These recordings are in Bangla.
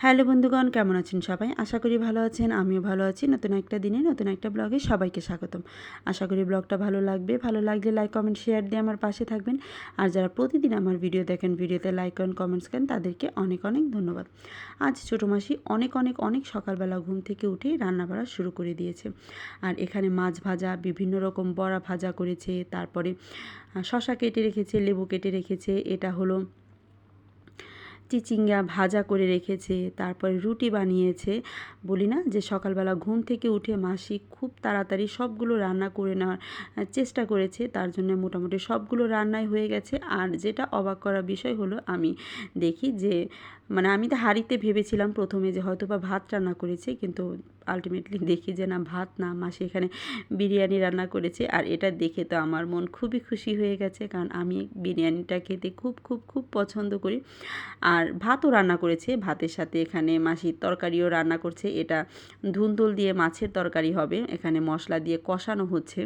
হ্যালো বন্ধুগণ, কেমন আছেন সবাই? আশা করি ভালো আছেন। আমিও ভালো আছি। নতুন একটা দিনে নতুন একটা ব্লগে সবাইকে স্বাগতম। আশা করি ব্লগটা ভালো লাগবে। ভালো লাগলে লাইক, কমেন্ট, শেয়ার দিয়ে আমার পাশে থাকবেন। আর যারা প্রতিদিন আমার ভিডিও দেখেন, ভিডিওতে লাইক করেন, কমেন্টস করেন, তাদেরকে অনেক অনেক ধন্যবাদ। আজ ছোটো মাসি অনেক সকালবেলা ঘুম থেকে উঠেই রান্নাবাড়া শুরু করে দিয়েছে। আর এখানে মাছ ভাজা, বিভিন্ন রকম বড়া ভাজা করেছে, তারপরে শশা কেটে রেখেছে, লেবু কেটে রেখেছে। এটা হলো চিচিঙ্গা ভাজা করে রেখেছে, তারপরে রুটি বানিয়েছে। বলি না যে সকালবেলা ঘুম থেকে উঠে মাসি খুব তাড়াতাড়ি সবগুলো রান্না করে নেওয়ার চেষ্টা করেছে, তার জন্য মোটামুটি সবগুলো রান্নাই হয়ে গেছে। আর যেটা অবাক করার বিষয় হলো, আমি দেখি যে আমি তো হাঁড়িতে ভেবেছিলাম প্রথমে যে হয়তো বা ভাত রান্না করেছে, কিন্তু আলটিমেটলি দেখি যে না, ভাত না, মাসি এখানে বিরিয়ানি রান্না করেছে। আর এটা দেখে তো আমার মন খুবই খুশি হয়ে গেছে, কারণ আমি বিরিয়ানিটা খেতে খুব খুব খুব পছন্দ করি। আর ভাতও রান্না করেছে, ভাতের সাথে এখানে মাসির তরকারিও রান্না করছে। এটা ধুন্দুল দিয়ে মাছের তরকারি হবে, এখানে মশলা দিয়ে কষানো হচ্ছে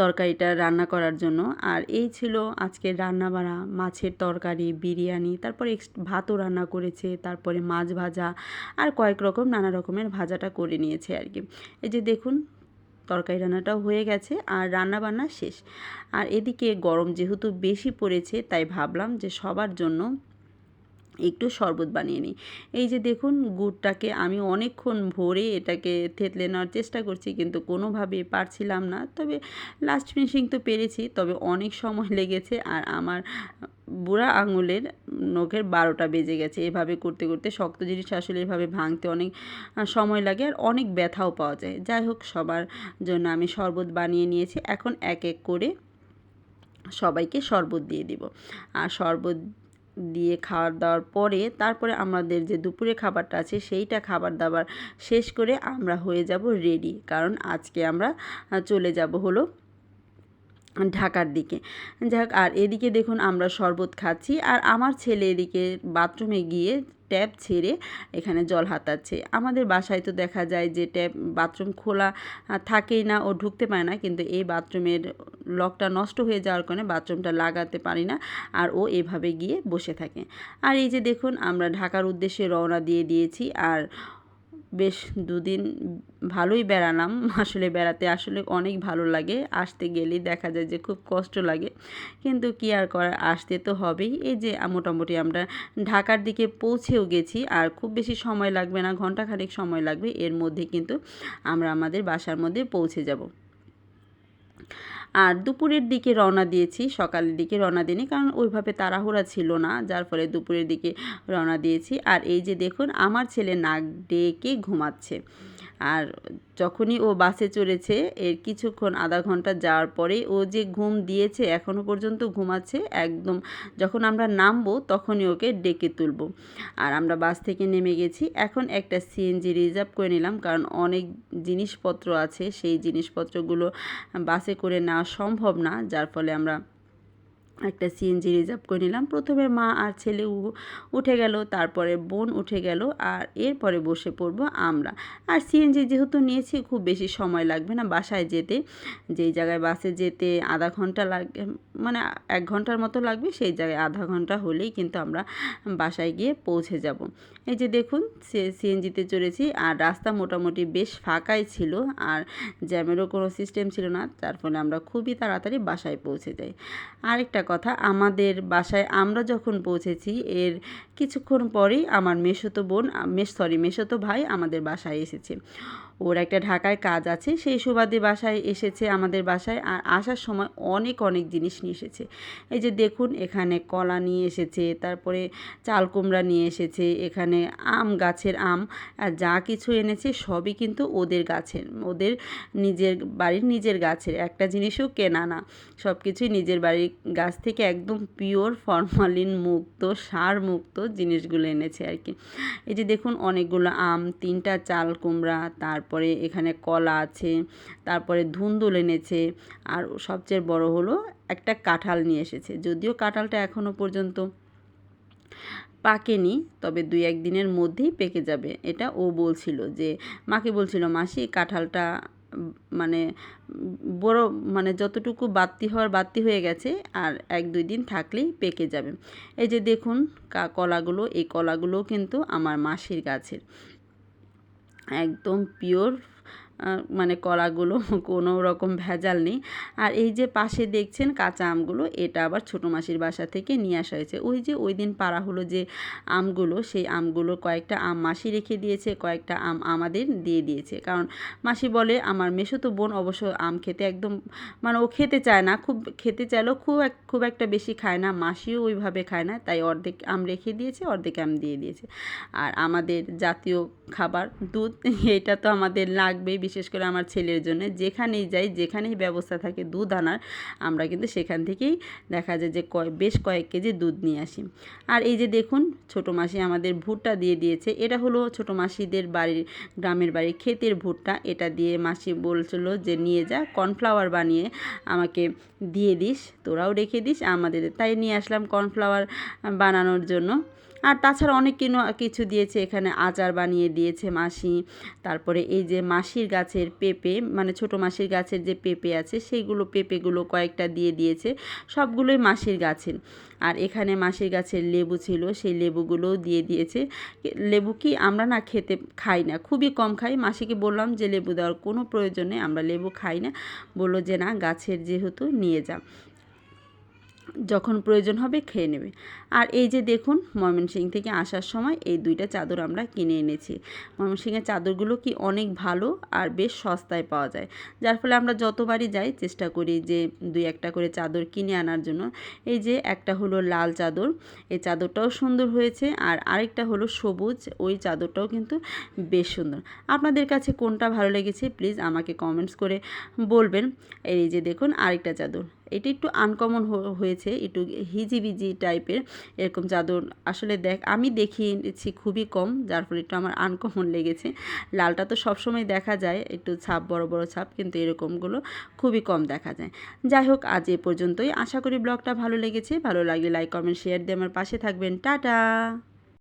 তরকারিটা রান্না করার জন্য। আর এই ছিল আজকের রান্নাবাড়া, মাছের তরকারি, বিরিয়ানি, তারপরে ভাতও রান্না করেছে, তারপরে মাছ ভাজা আর কয়েক রকম নানা রকমের ভাজাটা করে নিয়েছে আর কি। এই যে দেখুন, তরকারি রান্নাটাও হয়ে গেছে আর রান্না বান্না শেষ। আর এদিকে গরম যেহেতু বেশি পড়েছে, তাই ভাবলাম যে সবার জন্য একটু শরবত বানিয়ে নিই। এই যে দেখুন, গুড়টাকে আমি অনেকক্ষণ ভরে এটাকে থেতলে নেওয়ার চেষ্টা করছি, কিন্তু কোনোভাবেই পারছিলাম না। তবে লাস্ট ফিনিশিং তো পেরেছি, তবে অনেক সময় লেগেছে। আর আমার বুড়া আঙুলের নখের 12টা বেজে গেছে এভাবে করতে করতে। শক্ত জিনিস আসলে এভাবে ভাঙতে অনেক সময় লাগে আর অনেক ব্যথাও পাওয়া যায়। যাই হোক, সবার জন্য আমি শরবত বানিয়ে নিয়েছি। এখন এক এক করে সবাইকে শরবত দিয়ে দিব। আর শরবত দিয়ে খাওয়ার দাওয়ার পরে তারপরে আমাদের যে দুপুরে খাবারটা আছে, সেইটা খাবার দাবার শেষ করে আমরা হয়ে যাব রেডি, কারণ আজকে আমরা চলে যাব হলো ঢাকার দিকে। যাক, আর এদিকে দেখুন আমরা শরবত খাচ্ছি, আর আমার ছেলে এদিকে বাথরুমে গিয়ে ট্যাপ ছেড়ে এখানে জল হাতাচ্ছে। আমাদের বাসায় তো দেখা যায় যে বাথরুম খোলা থাকেই না, ও ঢুকতে পারে না, কিন্তু এই বাথরুমের লকটা নষ্ট হয়ে যাওয়ার কারণে বাথরুমটা লাগাতে পারি না, আর ও এভাবে গিয়ে বসে থাকে। আর এই যে দেখুন, আমরা ঢাকার উদ্দেশ্যে রওনা দিয়ে দিয়েছি। আর বেশ দুদিন ভালোই বেড়ালাম। আসলে বেড়াতে আসলে অনেক ভালো লাগে, আসতে গেলেই দেখা যায় যে খুব কষ্ট লাগে, কিন্তু কি আর করার, আসতে তো হবেই। এই যে মোটামুটি আমরা ঢাকার দিকে পৌঁছেও গেছি, আর খুব বেশি সময় লাগবে না, ঘন্টাখানেক সময় লাগবে, এর মধ্যে কিন্তু আমরা আমাদের বাসার মধ্যে পৌঁছে যাব। আর দুপুরের দিকে রওনা দিয়েছি, সকালের দিকে রওনা দিইনি, কারণ ওইভাবে তাড়াহুড়া ছিল না, যার ফলে দুপুরের দিকে রওনা দিয়েছি। আর এই যে দেখুন, আমার ছেলে নাক ডেকে ঘুমাচ্ছে। আর যখনই ও বাসে চড়েছে, এর কিছুক্ষণ আধা ঘন্টা যাওয়ার পরেই ও যে ঘুম দিয়েছে, এখনও পর্যন্ত ঘুমাচ্ছে একদম। যখন আমরা নামবো তখনই ওকে ডেকে তুলব। আর আমরা বাস থেকে নেমে গেছি। এখন একটা সিএনজি রিজার্ভ করে নিলাম, কারণ অনেক জিনিসপত্র আছে, সেই জিনিসপত্রগুলো বাসে করে নেওয়া সম্ভব না, যার ফলে আমরা একটা সিএনজি রিজার্ভ করে নিলাম। প্রথমে মা আর ছেলে উঠে গেল, তারপরে বোন উঠে গেল, আর এরপরে বসে পড়বো আমরা। আর সিএনজি যেহেতু নিয়েছি, খুব বেশি সময় লাগবে না বাসায় যেতে। যেই জায়গায় বাসে যেতে আধা ঘন্টা লাগে, 1 ঘন্টার মতো লাগবে, সেই জায়গায় আধা ঘন্টা হলেই কিন্তু আমরা বাসায় গিয়ে পৌঁছে যাব। এই যে দেখুন, সিএনজিতে চড়েছি, আর রাস্তা মোটামুটি বেশ ফাঁকাই ছিল, আর জ্যামেরও কোনো সিস্টেম ছিল না, যার ফলে আমরা খুবই তাড়াতাড়ি বাসায় পৌঁছে যাই। আরেকটা কথা, আমাদের বাসায় আমরা যখন পৌঁছেছি, এর কিছুক্ষণ পরেই আমার মেসোতো ভাই আমাদের বাসায় এসেছে। ওর একটা ঢাকায় কাজ আছে, সেই সুবাদে বাসায় এসেছে আমাদের বাসায়। আর আসার সময় অনেক জিনিস নিয়ে এসেছে। এই যে দেখুন, এখানে কলা নিয়ে এসেছে, তারপরে চাল কুমড়া নিয়ে এসেছে, এখানে গাছের আম, আর যা কিছু এনেছে সবই কিন্তু ওদের গাছের, ওদের নিজের গাছের, একটা জিনিসও কেনা না, সব কিছুই নিজের বাড়ির গাছ থেকে একদম পিওর, ফরমালিন মুক্ত, সার মুক্ত জিনিসগুলো এনেছে আর কি। এই যে দেখুন, অনেকগুলো আম, 3টা চাল কুমড়া, তারপরে এখানে কলা আছে, তারপরে ধুন্দুল এনেছে, আর সবচেয়ে বড় হলো একটা কাঁঠাল নিয়ে এসেছে। যদিও কাঁঠালটা এখনও পর্যন্ত পাকেনি, তবে 2-1 দিনের মধ্যেই পেকে যাবে, এটা ও বলছিল। যে মাকে বলছিল, মাসি কাঁঠালটা মানে বড় মানে যতটুকু বাড়তি হয়ে গেছে, আর 1-2 দিন থাকলেই পেকে যাবে। এই যে দেখুন কলাগুলো, এই কলাগুলোও কিন্তু আমার মাসির গাছের, একদম পিওর মানে কলাগুলো, কোনো রকম ভেজাল নেই। আর এই যে পাশে দেখছেন কাঁচা আমগুলো, এটা আবার ছোটো মাসির বাসা থেকে নিয়ে আসা হয়েছে। ওই যে ওই দিন পাড়া হলো যে আমগুলো, সেই আমগুলো কয়েকটা আম মাসি রেখে দিয়েছে, কয়েকটা আম আমাদের দিয়ে দিয়েছে। কারণ মাসি বলে, আমার মেসোতো বোন অবশ্য আম খেতে একদম মানে ও খেতে চায় না, খুব খেতে চাইলেও খুব একটা বেশি খায় না, মাসিও ওইভাবে খায় না, তাই অর্ধেক আম রেখে দিয়েছে, অর্ধেক আম দিয়ে দিয়েছে। আর আমাদের জাতীয় খাবার দুধ, এটা তো আমাদের লাগবেই, বিশেষ করে আমার ছেলের জন্য। যেখানেই যাই, যেখানেই ব্যবস্থা থাকে দুধ আনার, আমরা কিন্তু সেখান থেকেই দেখা যায় যে বেশ কয়েক কেজি দুধ নিয়ে আসি। আর এই যে দেখুন ছোটো মাসি আমাদের ভুট্টা দিয়ে দিয়েছে। এটা হলো ছোটো মাসিদের বাড়ির, গ্রামের বাড়ির ক্ষেতের ভুট্টা। এটা দিয়ে মাসি বলছিল যে নিয়ে যা, কর্নফ্লাওয়ার বানিয়ে আমাকে দিয়ে দিস, তোরাও রেখে দিস আমাদের। তাই নিয়ে আসলাম কর্নফ্লাওয়ার বানানোর জন্য। আর তাছাড়া অনেক কিছু দিয়েছে, এখানে আচার বানিয়ে দিয়েছে মাসি। তারপরে এই যে মাসির গাছের পেঁপে, মানে ছোটো মাসির গাছের যে পেঁপে আছে, সেইগুলো পেঁপেগুলো কয়েকটা দিয়ে দিয়েছে, সবগুলোই মাসির গাছের। আর এখানে মাসির গাছের লেবু ছিল, সেই লেবুগুলোও দিয়ে দিয়েছে। লেবু কি আমরা না খাই না, খুবই কম খাই। মাসিকে বললাম যে লেবু দেওয়ার কোনো প্রয়োজন নেই, আমরা লেবু খাই না। বললো যে না, গাছের যেহেতু নিয়ে যা, যখন প্রয়োজন হবে খেয়ে নেবে। আর এই যে দেখুন ময়মনসিংহ থেকে আসার সময় এই 2টা চাদর আমরা কিনে এনেছি। ময়মনসিংহের চাদরগুলো কি অনেক ভালো আর বেশ সস্তায় পাওয়া যায়, যার ফলে আমরা যতবারই যাই চেষ্টা করি যে 2-1টা করে চাদর কিনে আনার জন্য। এই যে একটা হলো লাল চাদর, এই চাদরটাও সুন্দর হয়েছে, আর আরেকটা হলো সবুজ, ওই চাদরটাও কিন্তু বেশ সুন্দর। আপনাদের কাছে কোনটা ভালো লেগেছে প্লিজ আমাকে কমেন্টস করে বলবেন। এই যে দেখুন আরেকটা চাদর, এটা একটু আনকমন হয়েছে, একটু হিজিবিজি টাইপের এরকম চাদর। আসলে আমি দেখিয়েছি খুবই কম, যার ফলে একটু আমার আনকমন লেগেছে। লালটা তো সবসময় দেখা যায়, একটু ছাপ, বড় বড় ছাপ, কিন্তু এরকমগুলো খুবই কম দেখা যায়। যাই হোক, আজ এ পর্যন্তই। আশা করি ব্লগটা ভালো লেগেছে। ভালো লাগলে লাইক, কমেন্ট, শেয়ার দিয়ে আমার পাশে থাকবেন। টাটা।